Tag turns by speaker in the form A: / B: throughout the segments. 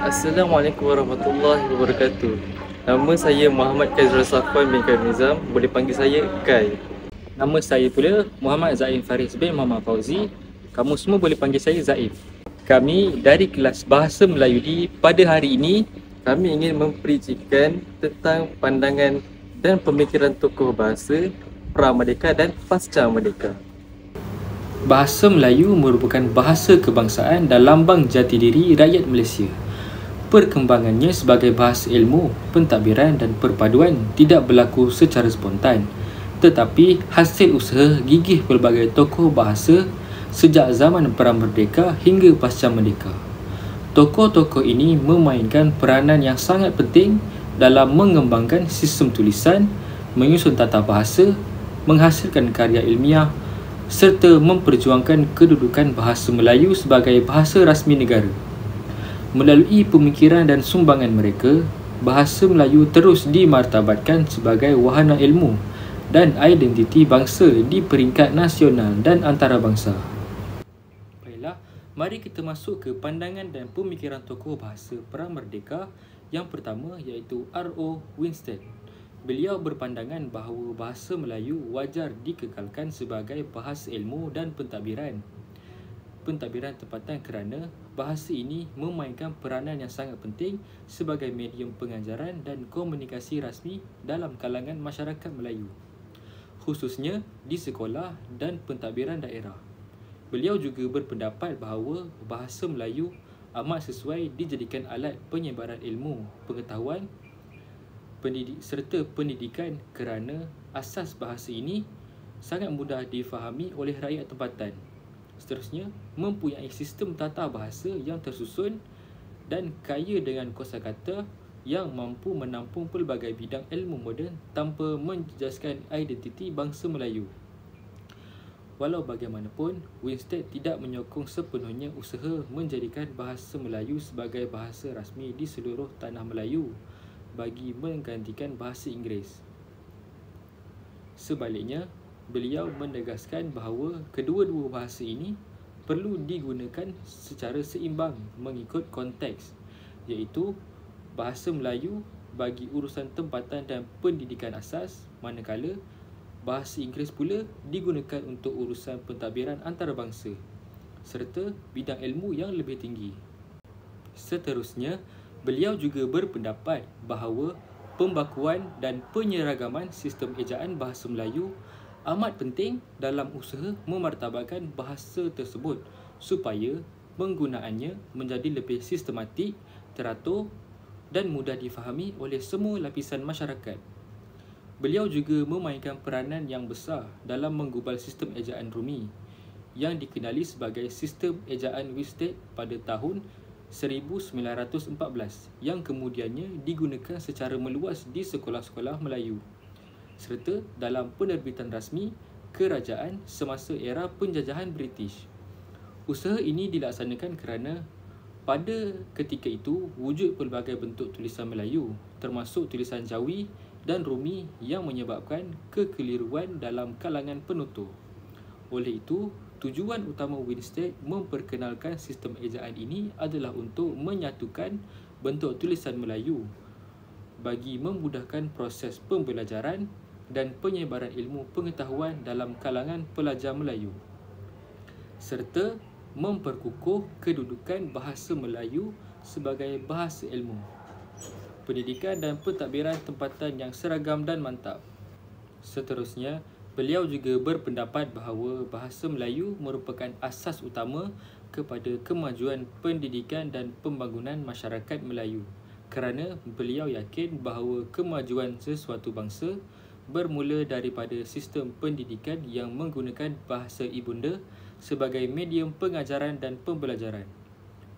A: Assalamualaikum warahmatullahi wabarakatuh. Nama saya Muhammad Kaizrul Safwan bin Kaim Nizam. Boleh panggil saya Kai. Nama saya pula Muhammad Zaim Faris bin Muhammad Fauzi. Kamu semua boleh panggil saya Zaim. Kami dari kelas Bahasa Melayu di pada hari ini, kami ingin mempericikan tentang pandangan dan pemikiran tokoh bahasa pra-merdeka dan pasca merdeka. Bahasa Melayu merupakan bahasa kebangsaan dan lambang jati diri rakyat Malaysia. Perkembangannya sebagai bahasa ilmu, pentadbiran dan perpaduan tidak berlaku secara spontan, tetapi hasil usaha gigih pelbagai tokoh bahasa sejak zaman pra-merdeka hingga pasca merdeka. Tokoh-tokoh ini memainkan peranan yang sangat penting dalam mengembangkan sistem tulisan, menyusun tata bahasa, menghasilkan karya ilmiah serta memperjuangkan kedudukan bahasa Melayu sebagai bahasa rasmi negara. Melalui pemikiran dan sumbangan mereka, bahasa Melayu terus dimartabatkan sebagai wahana ilmu dan identiti bangsa di peringkat nasional dan antarabangsa. Baiklah, mari kita masuk ke pandangan dan pemikiran tokoh bahasa pra-merdeka. Yang pertama iaitu R.O. Winstead. Beliau berpandangan bahawa bahasa Melayu wajar dikekalkan sebagai bahasa ilmu dan pentadbiran tempatan kerana bahasa ini memainkan peranan yang sangat penting sebagai medium pengajaran dan komunikasi rasmi dalam kalangan masyarakat Melayu, khususnya di sekolah dan pentadbiran daerah. Beliau juga berpendapat bahawa bahasa Melayu amat sesuai dijadikan alat penyebaran ilmu, pengetahuan serta pendidikan kerana asas bahasa ini sangat mudah difahami oleh rakyat tempatan. Seterusnya, mempunyai sistem tata bahasa yang tersusun dan kaya dengan kosakata yang mampu menampung pelbagai bidang ilmu moden tanpa menjejaskan identiti bangsa Melayu. Walau bagaimanapun, Winstead tidak menyokong sepenuhnya usaha menjadikan bahasa Melayu sebagai bahasa rasmi di seluruh tanah Melayu bagi menggantikan bahasa Inggeris. Sebaliknya, beliau menegaskan bahawa kedua-dua bahasa ini perlu digunakan secara seimbang mengikut konteks, iaitu bahasa Melayu bagi urusan tempatan dan pendidikan asas, manakala bahasa Inggeris pula digunakan untuk urusan pentadbiran antarabangsa serta bidang ilmu yang lebih tinggi. Seterusnya, beliau juga berpendapat bahawa pembakuan dan penyeragaman sistem ejaan bahasa Melayu amat penting dalam usaha memartabatkan bahasa tersebut supaya penggunaannya menjadi lebih sistematik, teratur dan mudah difahami oleh semua lapisan masyarakat. Beliau juga memainkan peranan yang besar dalam menggubal sistem ejaan Rumi yang dikenali sebagai sistem ejaan Winstead pada tahun 1914 yang kemudiannya digunakan secara meluas di sekolah-sekolah Melayu serta dalam penerbitan rasmi kerajaan semasa era penjajahan British. Usaha ini dilaksanakan kerana pada ketika itu wujud pelbagai bentuk tulisan Melayu termasuk tulisan Jawi dan Rumi yang menyebabkan kekeliruan dalam kalangan penutur. Oleh itu, tujuan utama Winstead memperkenalkan sistem ejaan ini adalah untuk menyatukan bentuk tulisan Melayu bagi memudahkan proses pembelajaran dan penyebaran ilmu pengetahuan dalam kalangan pelajar Melayu serta memperkukuh kedudukan bahasa Melayu sebagai bahasa ilmu, pendidikan dan pentadbiran tempatan yang seragam dan mantap. Seterusnya, beliau juga berpendapat bahawa bahasa Melayu merupakan asas utama kepada kemajuan pendidikan dan pembangunan masyarakat Melayu kerana beliau yakin bahawa kemajuan sesuatu bangsa bermula daripada sistem pendidikan yang menggunakan bahasa ibunda sebagai medium pengajaran dan pembelajaran.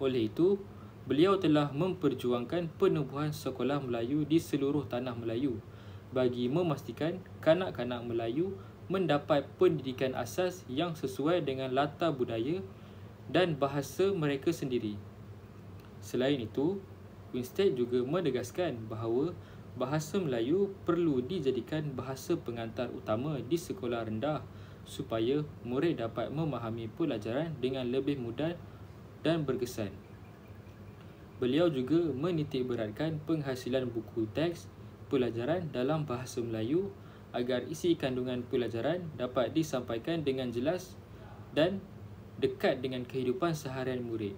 A: Oleh itu, beliau telah memperjuangkan penubuhan sekolah Melayu di seluruh tanah Melayu bagi memastikan kanak-kanak Melayu mendapat pendidikan asas yang sesuai dengan latar budaya dan bahasa mereka sendiri. Selain itu, Winstead juga menegaskan bahawa bahasa Melayu perlu dijadikan bahasa pengantar utama di sekolah rendah supaya murid dapat memahami pelajaran dengan lebih mudah dan berkesan. Beliau juga menitikberatkan penghasilan buku teks pelajaran dalam bahasa Melayu agar isi kandungan pelajaran dapat disampaikan dengan jelas dan dekat dengan kehidupan seharian murid.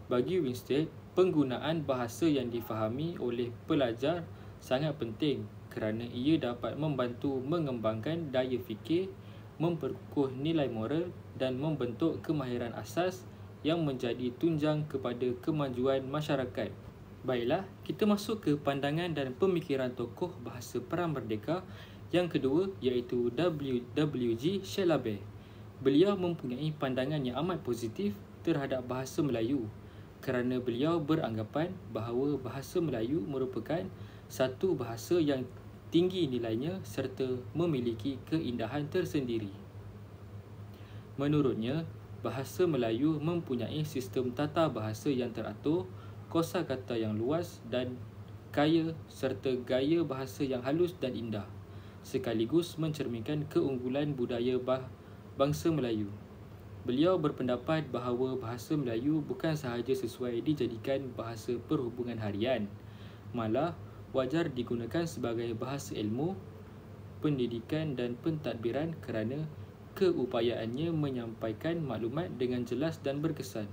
A: Bagi Winstead, penggunaan bahasa yang difahami oleh pelajar sangat penting kerana ia dapat membantu mengembangkan daya fikir, memperkukuh nilai moral dan membentuk kemahiran asas yang menjadi tunjang kepada kemajuan masyarakat. Baiklah, kita masuk ke pandangan dan pemikiran tokoh bahasa Perang Merdeka yang kedua, iaitu W.G. Shellabear. Beliau mempunyai pandangan yang amat positif terhadap bahasa Melayu kerana beliau beranggapan bahawa bahasa Melayu merupakan satu bahasa yang tinggi nilainya serta memiliki keindahan tersendiri. Menurutnya, bahasa Melayu mempunyai sistem tata bahasa yang teratur, kosakata yang luas dan kaya serta gaya bahasa yang halus dan indah, sekaligus mencerminkan keunggulan budaya bangsa Melayu. Beliau berpendapat bahawa bahasa Melayu bukan sahaja sesuai dijadikan bahasa perhubungan harian, malah wajar digunakan sebagai bahasa ilmu, pendidikan dan pentadbiran kerana keupayaannya menyampaikan maklumat dengan jelas dan berkesan.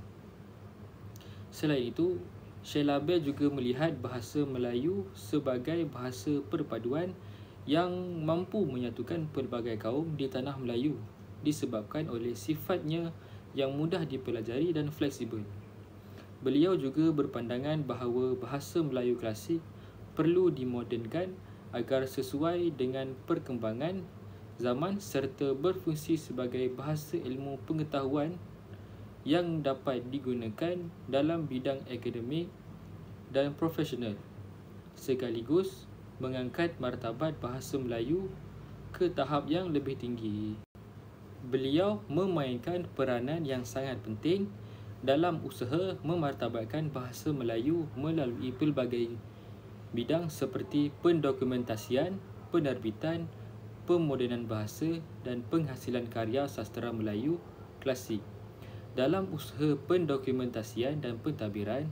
A: Selain itu, Shellabear juga melihat bahasa Melayu sebagai bahasa perpaduan yang mampu menyatukan pelbagai kaum di tanah Melayu disebabkan oleh sifatnya yang mudah dipelajari dan fleksibel. Beliau juga berpandangan bahawa bahasa Melayu klasik perlu dimodernkan agar sesuai dengan perkembangan zaman serta berfungsi sebagai bahasa ilmu pengetahuan yang dapat digunakan dalam bidang akademik dan profesional, sekaligus mengangkat martabat bahasa Melayu ke tahap yang lebih tinggi. Beliau memainkan peranan yang sangat penting dalam usaha memartabatkan bahasa Melayu melalui pelbagai bidang seperti pendokumentasian, penerbitan, pemodenan bahasa dan penghasilan karya sastera Melayu klasik. Dalam usaha pendokumentasian dan pentadbiran,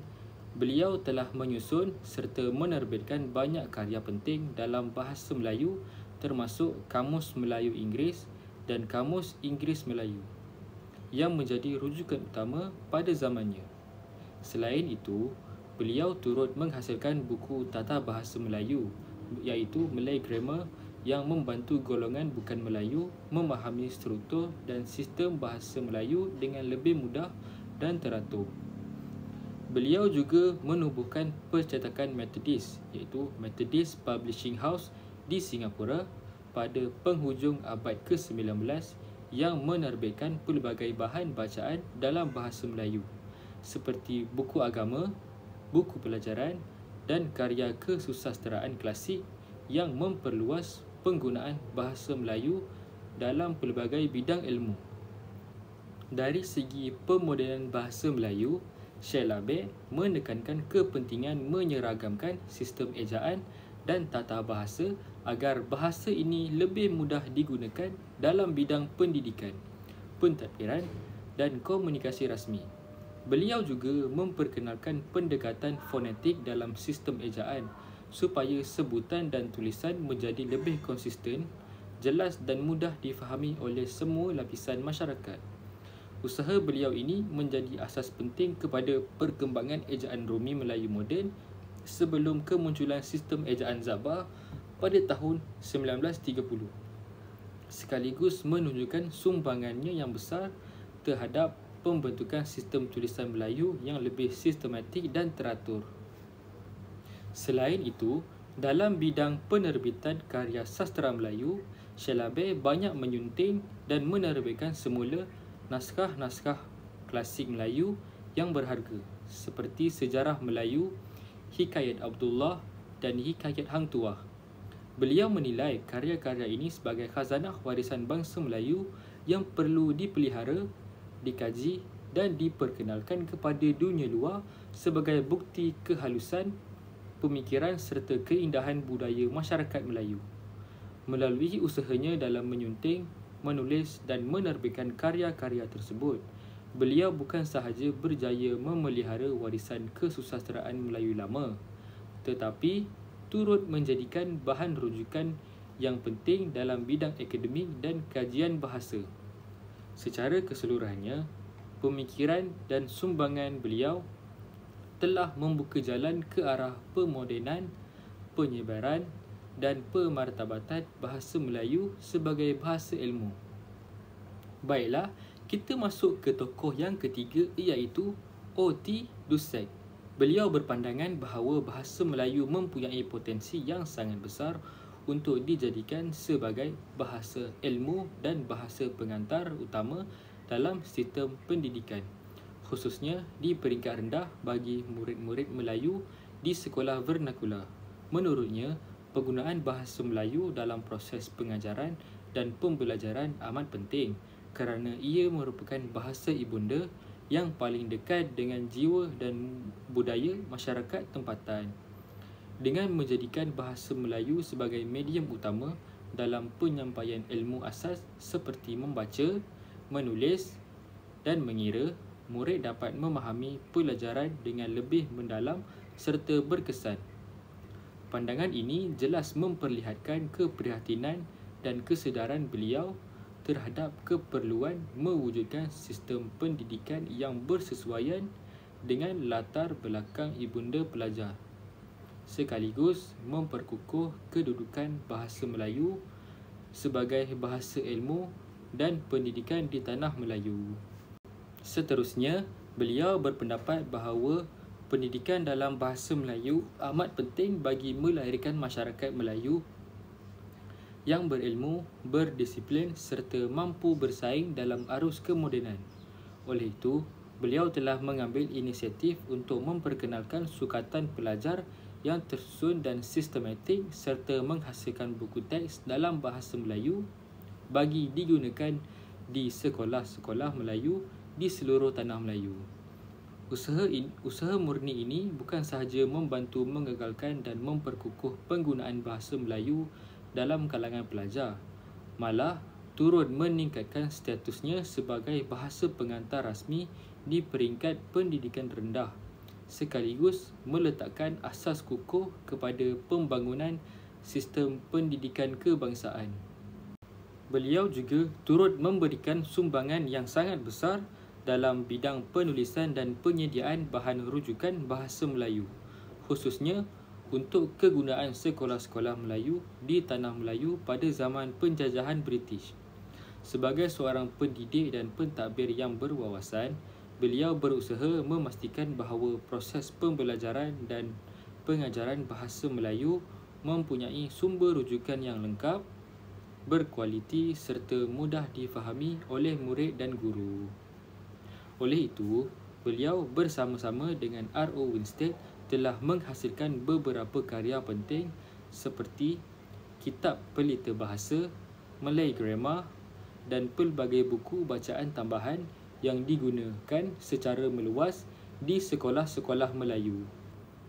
A: beliau telah menyusun serta menerbitkan banyak karya penting dalam bahasa Melayu termasuk Kamus Melayu Inggeris dan Kamus Inggeris Melayu yang menjadi rujukan utama pada zamannya. Selain itu, beliau turut menghasilkan buku tata bahasa Melayu iaitu Malay Grammar yang membantu golongan bukan Melayu memahami struktur dan sistem bahasa Melayu dengan lebih mudah dan teratur. Beliau juga menubuhkan percetakan Methodist iaitu Methodist Publishing House di Singapura pada penghujung abad ke-19 yang menerbitkan pelbagai bahan bacaan dalam bahasa Melayu seperti buku agama, buku pelajaran dan karya kesusasteraan klasik yang memperluas penggunaan bahasa Melayu dalam pelbagai bidang ilmu. Dari segi pemodenan bahasa Melayu, Shellabear menekankan kepentingan menyeragamkan sistem ejaan dan tata bahasa agar bahasa ini lebih mudah digunakan dalam bidang pendidikan, pentadbiran dan komunikasi rasmi. Beliau juga memperkenalkan pendekatan fonetik dalam sistem ejaan supaya sebutan dan tulisan menjadi lebih konsisten, jelas dan mudah difahami oleh semua lapisan masyarakat. Usaha beliau ini menjadi asas penting kepada perkembangan ejaan Romi Melayu moden sebelum kemunculan sistem ejaan Zabbar pada tahun 1930, sekaligus menunjukkan sumbangannya yang besar terhadap pembentukan sistem tulisan Melayu yang lebih sistematik dan teratur. Selain itu, dalam bidang penerbitan karya sastera Melayu, Shellabear banyak menyunting dan menerbitkan semula naskah-naskah klasik Melayu yang berharga seperti Sejarah Melayu, Hikayat Abdullah dan Hikayat Hang Tuah. Beliau menilai karya-karya ini sebagai khazanah warisan bangsa Melayu yang perlu dipelihara, dikaji dan diperkenalkan kepada dunia luar sebagai bukti kehalusan pemikiran serta keindahan budaya masyarakat Melayu. Melalui usahanya dalam menyunting, menulis dan menerbitkan karya-karya tersebut, beliau bukan sahaja berjaya memelihara warisan kesusasteraan Melayu lama, tetapi turut menjadikan bahan rujukan yang penting dalam bidang akademik dan kajian bahasa. Secara keseluruhannya, pemikiran dan sumbangan beliau telah membuka jalan ke arah pemodenan, penyebaran dan pemartabatan bahasa Melayu sebagai bahasa ilmu. Baiklah, kita masuk ke tokoh yang ketiga, iaitu O.T. Dusek. Beliau berpandangan bahawa bahasa Melayu mempunyai potensi yang sangat besar untuk dijadikan sebagai bahasa ilmu dan bahasa pengantar utama dalam sistem pendidikan, khususnya di peringkat rendah bagi murid-murid Melayu di sekolah vernakula. Menurutnya, penggunaan bahasa Melayu dalam proses pengajaran dan pembelajaran amat penting kerana ia merupakan bahasa ibunda yang paling dekat dengan jiwa dan budaya masyarakat tempatan. Dengan menjadikan bahasa Melayu sebagai medium utama dalam penyampaian ilmu asas seperti membaca, menulis dan mengira, murid dapat memahami pelajaran dengan lebih mendalam serta berkesan. Pandangan ini jelas memperlihatkan keprihatinan dan kesedaran beliau terhadap keperluan mewujudkan sistem pendidikan yang bersesuaian dengan latar belakang ibunda pelajar, sekaligus memperkukuh kedudukan bahasa Melayu sebagai bahasa ilmu dan pendidikan di tanah Melayu. Seterusnya, beliau berpendapat bahawa pendidikan dalam bahasa Melayu amat penting bagi melahirkan masyarakat Melayu yang berilmu, berdisiplin serta mampu bersaing dalam arus kemodenan. Oleh itu, beliau telah mengambil inisiatif untuk memperkenalkan sukatan pelajar yang tersusun dan sistematik serta menghasilkan buku teks dalam bahasa Melayu bagi digunakan di sekolah-sekolah Melayu di seluruh tanah Melayu. Usaha murni ini bukan sahaja membantu mengekalkan dan memperkukuh penggunaan bahasa Melayu dalam kalangan pelajar, malah turut meningkatkan statusnya sebagai bahasa pengantar rasmi di peringkat pendidikan rendah, sekaligus meletakkan asas kukuh kepada pembangunan sistem pendidikan kebangsaan. Beliau juga turut memberikan sumbangan yang sangat besar dalam bidang penulisan dan penyediaan bahan rujukan bahasa Melayu, khususnya untuk kegunaan sekolah-sekolah Melayu di tanah Melayu pada zaman penjajahan British. Sebagai seorang pendidik dan pentadbir yang berwawasan, beliau berusaha memastikan bahawa proses pembelajaran dan pengajaran bahasa Melayu mempunyai sumber rujukan yang lengkap, berkualiti serta mudah difahami oleh murid dan guru. Oleh itu, beliau bersama-sama dengan R.O. Winstead telah menghasilkan beberapa karya penting seperti Kitab Pelita Bahasa, Malay Grammar dan pelbagai buku bacaan tambahan yang digunakan secara meluas di sekolah-sekolah Melayu.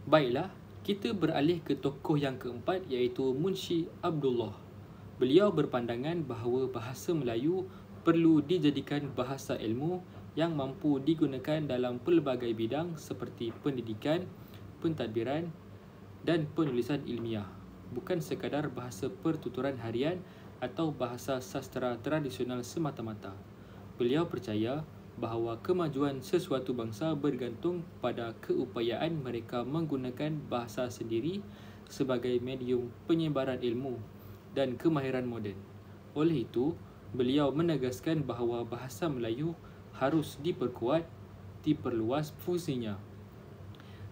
A: Baiklah, kita beralih ke tokoh yang keempat, iaitu Munshi Abdullah. Beliau berpandangan bahawa bahasa Melayu perlu dijadikan bahasa ilmu yang mampu digunakan dalam pelbagai bidang seperti pendidikan, pentadbiran dan penulisan ilmiah, bukan sekadar bahasa pertuturan harian atau bahasa sastera tradisional semata-mata. Beliau percaya bahawa kemajuan sesuatu bangsa bergantung pada keupayaan mereka menggunakan bahasa sendiri sebagai medium penyebaran ilmu dan kemahiran moden. Oleh itu, beliau menegaskan bahawa bahasa Melayu harus diperkuat, diperluas fungsinya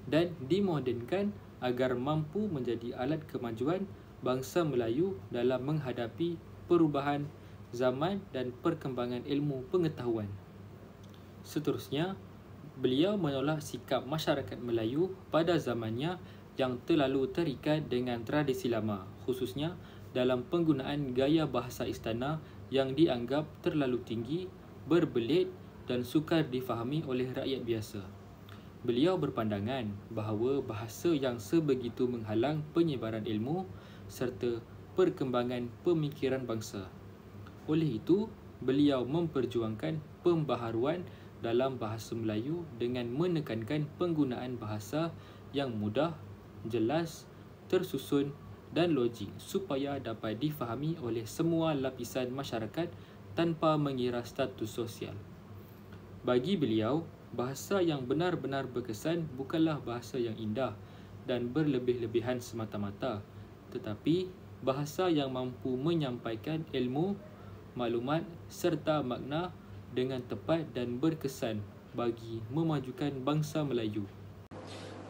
A: dan dimodenkan agar mampu menjadi alat kemajuan bangsa Melayu dalam menghadapi perubahan zaman dan perkembangan ilmu pengetahuan. Seterusnya, beliau menolak sikap masyarakat Melayu pada zamannya yang terlalu terikat dengan tradisi lama, khususnya dalam penggunaan gaya bahasa istana yang dianggap terlalu tinggi, berbelit dan sukar difahami oleh rakyat biasa. Beliau berpandangan bahawa bahasa yang sebegitu menghalang penyebaran ilmu serta perkembangan pemikiran bangsa. Oleh itu, beliau memperjuangkan pembaharuan dalam bahasa Melayu dengan menekankan penggunaan bahasa yang mudah, jelas, tersusun dan logik supaya dapat difahami oleh semua lapisan masyarakat tanpa mengira status sosial. Bagi beliau, bahasa yang benar-benar berkesan bukanlah bahasa yang indah dan berlebih-lebihan semata-mata, tetapi bahasa yang mampu menyampaikan ilmu, maklumat serta makna dengan tepat dan berkesan bagi memajukan bangsa Melayu.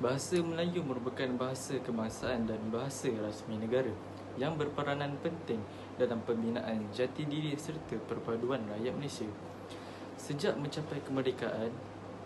B: Bahasa Melayu merupakan bahasa kebangsaan dan bahasa rasmi negara yang berperanan penting dalam pembinaan jati diri serta perpaduan rakyat Malaysia. Sejak mencapai kemerdekaan,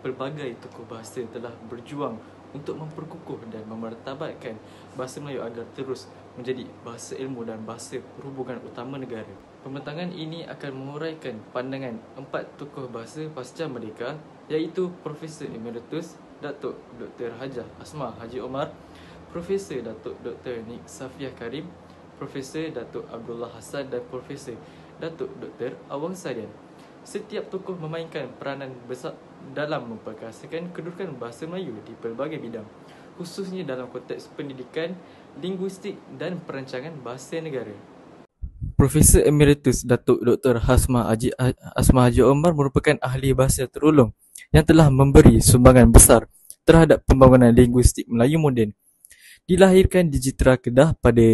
B: pelbagai tokoh bahasa telah berjuang untuk memperkukuh dan memartabatkan bahasa Melayu agar terus menjadi bahasa ilmu dan bahasa perhubungan utama negara. Pembentangan ini akan menguraikan pandangan empat tokoh bahasa pasca merdeka, iaitu Profesor Emeritus Datuk Dr. Hajah Asmah Haji Omar, Profesor Datuk Dr. Nik Safiah Karim, Profesor Datuk Abdullah Hassan dan Profesor Datuk Dr. Awang Sadian. Setiap tokoh memainkan peranan besar dalam memperkasakan kedudukan bahasa Melayu di pelbagai bidang, khususnya dalam konteks pendidikan, linguistik dan perancangan bahasa negara. Profesor Emeritus Datuk Dr. Asmah Haji Omar merupakan ahli bahasa terulung yang telah memberi sumbangan besar terhadap pembangunan linguistik Melayu moden. Dilahirkan di Jitra Kedah pada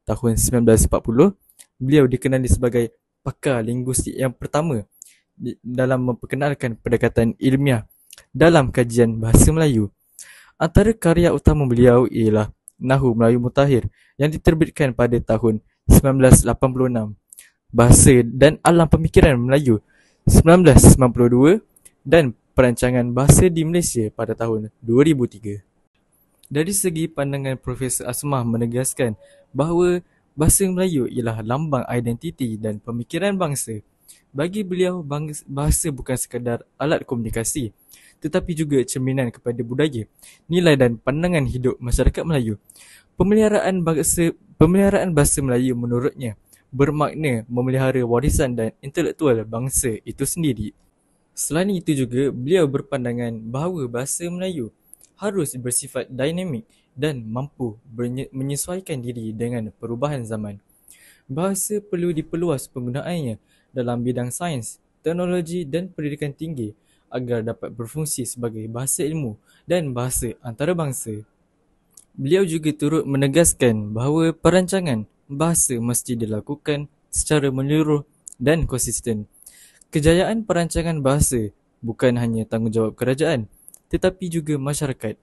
B: tahun 1940, beliau dikenali sebagai pakar linguistik yang pertama dalam memperkenalkan pendekatan ilmiah dalam kajian bahasa Melayu. Antara karya utama beliau ialah Nahu Melayu Mutakhir yang diterbitkan pada tahun 1986, Bahasa dan Alam Pemikiran Melayu 1992 dan Perancangan Bahasa di Malaysia pada tahun 2003. Dari segi pandangan Profesor Asmah menegaskan bahawa bahasa Melayu ialah lambang identiti dan pemikiran bangsa. Bagi beliau, bahasa bukan sekadar alat komunikasi, tetapi juga cerminan kepada budaya, nilai dan pandangan hidup masyarakat Melayu. Pemeliharaan bahasa Melayu menurutnya bermakna memelihara warisan dan intelektual bangsa itu sendiri. Selain itu juga, beliau berpandangan bahawa bahasa Melayu harus bersifat dinamik dan mampu menyesuaikan diri dengan perubahan zaman. Bahasa perlu diperluas penggunaannya dalam bidang sains, teknologi dan pendidikan tinggi agar dapat berfungsi sebagai bahasa ilmu dan bahasa antarabangsa. Beliau juga turut menegaskan bahawa perancangan bahasa mesti dilakukan secara menyeluruh dan konsisten. Kejayaan perancangan bahasa bukan hanya tanggungjawab kerajaan, tetapi juga masyarakat.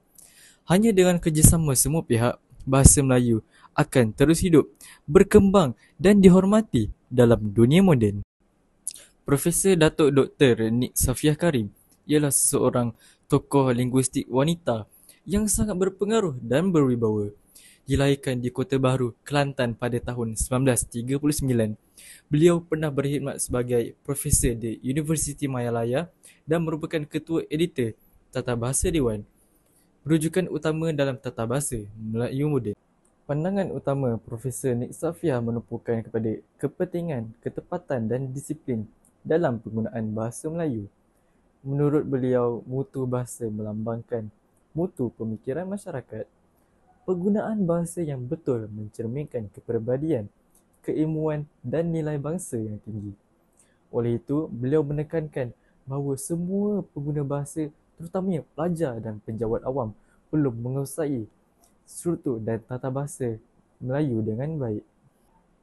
B: Hanya dengan kerjasama semua pihak, bahasa Melayu akan terus hidup, berkembang dan dihormati dalam dunia moden. Profesor Datuk Dr. Nik Safiah Karim ialah seseorang tokoh linguistik wanita yang sangat berpengaruh dan berwibawa. Dilahirkan di Kota Baru, Kelantan pada tahun 1939. Beliau pernah berkhidmat sebagai profesor di Universiti Mayalaya dan merupakan ketua editor Tata Bahasa Dewan. Rujukan utama dalam Tata Bahasa Melayu Moden. Pandangan utama Profesor Nik Safiah menumpukan kepada kepentingan, ketepatan dan disiplin dalam penggunaan bahasa Melayu. Menurut beliau, mutu bahasa melambangkan mutu pemikiran masyarakat. Penggunaan bahasa yang betul mencerminkan kepribadian, keilmuan dan nilai bangsa yang tinggi. Oleh itu, beliau menekankan bahawa semua pengguna bahasa, terutamanya pelajar dan penjawat awam, perlu menguasai struktur dan tata bahasa Melayu dengan baik.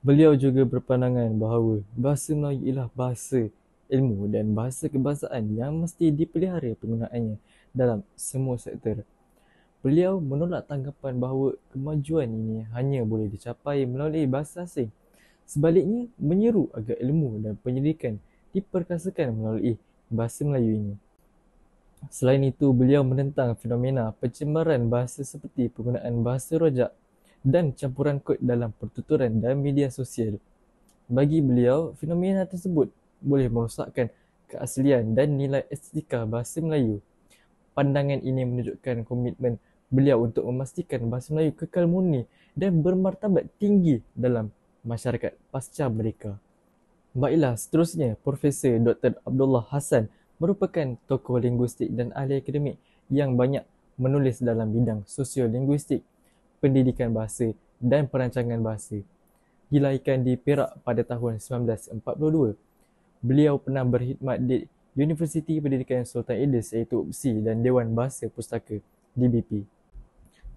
B: Beliau juga berpandangan bahawa bahasa Melayu ialah bahasa ilmu dan bahasa kebangsaan yang mesti dipelihara penggunaannya dalam semua sektor. Beliau menolak tanggapan bahawa kemajuan ini hanya boleh dicapai melalui bahasa asing. Sebaliknya, menyeru agar ilmu dan pendidikan diperkasakan melalui bahasa Melayu ini. Selain itu, beliau menentang fenomena pencemaran bahasa seperti penggunaan bahasa rojak dan campuran kod dalam pertuturan dan media sosial. Bagi beliau, fenomena tersebut boleh merosakkan keaslian dan nilai estetika bahasa Melayu. Pandangan ini menunjukkan komitmen beliau untuk memastikan bahasa Melayu kekal murni dan bermartabat tinggi dalam masyarakat pasca merdeka. Baiklah, seterusnya Profesor Dr. Abdullah Hassan merupakan tokoh linguistik dan ahli akademik yang banyak menulis dalam bidang sosiolinguistik, pendidikan bahasa dan perancangan bahasa. Dilahirkan di Perak pada tahun 1942. Beliau pernah berkhidmat di Universiti Pendidikan Sultan Idris iaitu UPSI dan Dewan Bahasa Pustaka DBP.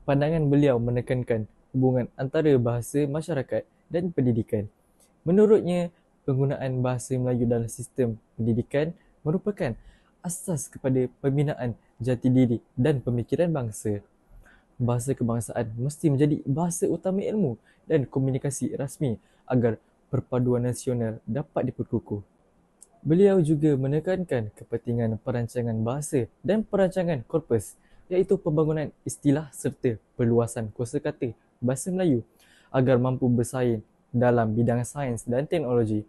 B: Pandangan beliau menekankan hubungan antara bahasa masyarakat dan pendidikan. Menurutnya, penggunaan bahasa Melayu dalam sistem pendidikan merupakan asas kepada pembinaan jati diri dan pemikiran bangsa. Bahasa kebangsaan mesti menjadi bahasa utama ilmu dan komunikasi rasmi agar perpaduan nasional dapat diperkukuh. Beliau juga menekankan kepentingan perancangan bahasa dan perancangan korpus, iaitu pembangunan istilah serta perluasan kosakata bahasa Melayu agar mampu bersaing dalam bidang sains dan teknologi.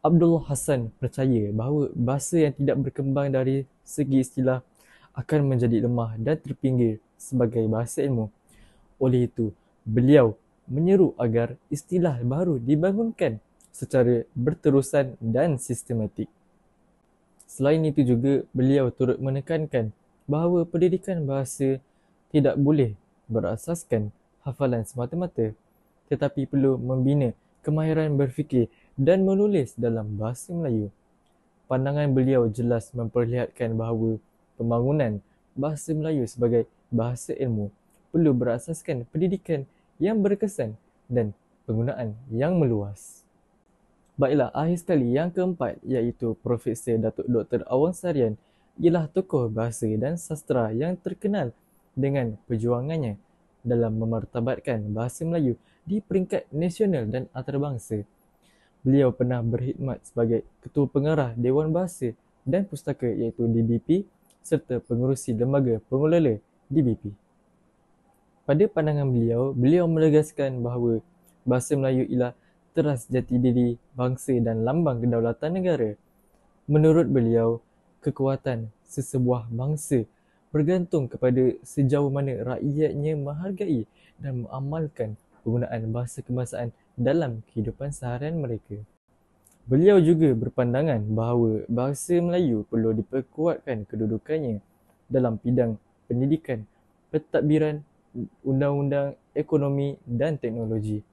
B: Abdul Hassan percaya bahawa bahasa yang tidak berkembang dari segi istilah akan menjadi lemah dan terpinggir sebagai bahasa ilmu. Oleh itu, beliau menyeru agar istilah baru dibangunkan secara berterusan dan sistematik. Selain itu juga, beliau turut menekankan bahawa pendidikan bahasa tidak boleh berasaskan hafalan semata-mata, tetapi perlu membina kemahiran berfikir dan menulis dalam bahasa Melayu. Pandangan beliau jelas memperlihatkan bahawa pembangunan bahasa Melayu sebagai bahasa ilmu perlu berasaskan pendidikan yang berkesan dan penggunaan yang meluas. Baiklah, akhir sekali yang keempat iaitu Profesor Datuk Dr. Awang Sarian ialah tokoh bahasa dan sastra yang terkenal dengan perjuangannya dalam memartabatkan bahasa Melayu di peringkat nasional dan antarabangsa. Beliau pernah berkhidmat sebagai Ketua Pengarah Dewan Bahasa dan Pustaka iaitu DBP serta pengerusi lembaga pengelola DBP. Pada pandangan beliau, beliau menegaskan bahawa bahasa Melayu ialah teras jati diri bangsa dan lambang kedaulatan negara. Menurut beliau, kekuatan sesebuah bangsa bergantung kepada sejauh mana rakyatnya menghargai dan mengamalkan penggunaan bahasa kebangsaan dalam kehidupan seharian mereka. Beliau juga berpandangan bahawa bahasa Melayu perlu diperkuatkan kedudukannya dalam bidang pendidikan, pentadbiran, undang-undang, ekonomi dan teknologi.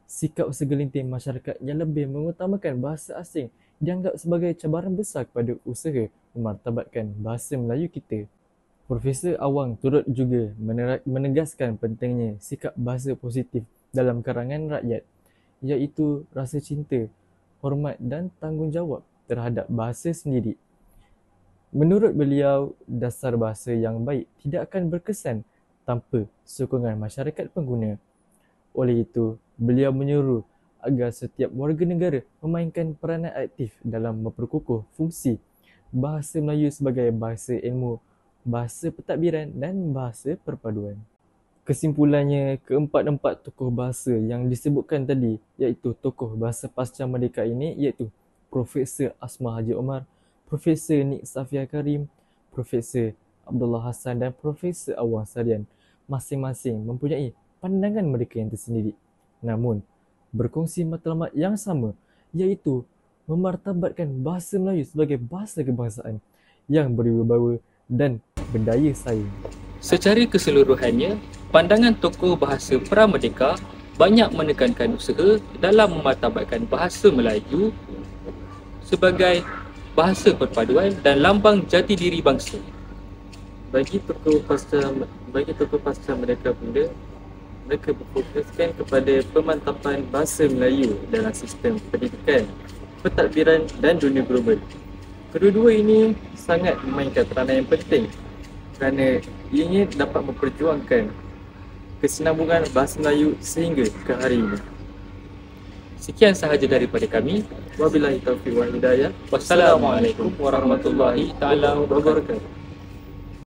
B: Sikap segelintir masyarakat yang lebih mengutamakan bahasa asing dianggap sebagai cabaran besar kepada usaha memartabatkan bahasa Melayu kita. Profesor Awang turut juga menegaskan pentingnya sikap bahasa positif dalam karangan rakyat, iaitu rasa cinta, hormat dan tanggungjawab terhadap bahasa sendiri. Menurut beliau, dasar bahasa yang baik tidak akan berkesan tanpa sokongan masyarakat pengguna. Oleh itu, beliau menyuruh agar setiap warga negara memainkan peranan aktif dalam memperkukuh fungsi bahasa Melayu sebagai bahasa ilmu, bahasa pentadbiran dan bahasa perpaduan. Kesimpulannya, keempat-empat tokoh bahasa yang disebutkan tadi iaitu tokoh bahasa pasca merdeka ini iaitu Profesor Asma Haji Omar, Profesor Nik Safia Karim, Profesor Abdullah Hassan dan Profesor Awang Sarian masing-masing mempunyai pandangan mereka yang tersendiri, namun berkongsi matlamat yang sama iaitu memartabatkan bahasa Melayu sebagai bahasa kebangsaan yang berwibawa dan berdaya saing.
A: Secara keseluruhannya, pandangan tokoh bahasa pra-merdeka banyak menekankan usaha dalam memartabatkan bahasa Melayu sebagai bahasa perpaduan dan lambang jati diri bangsa. Bagi tokoh pasca merdeka pula, mereka berfokuskan kepada pemantapan bahasa Melayu dalam sistem pendidikan, pentadbiran dan dunia global. Kedua-dua ini sangat memainkan peranan yang penting kerana ianya dapat memperjuangkan kesinambungan bahasa Melayu sehingga ke hari ini. Sekian sahaja daripada kami. Wabillahi taufiq wal hidayah. Wassalamualaikum warahmatullahi taala wabarakatuh.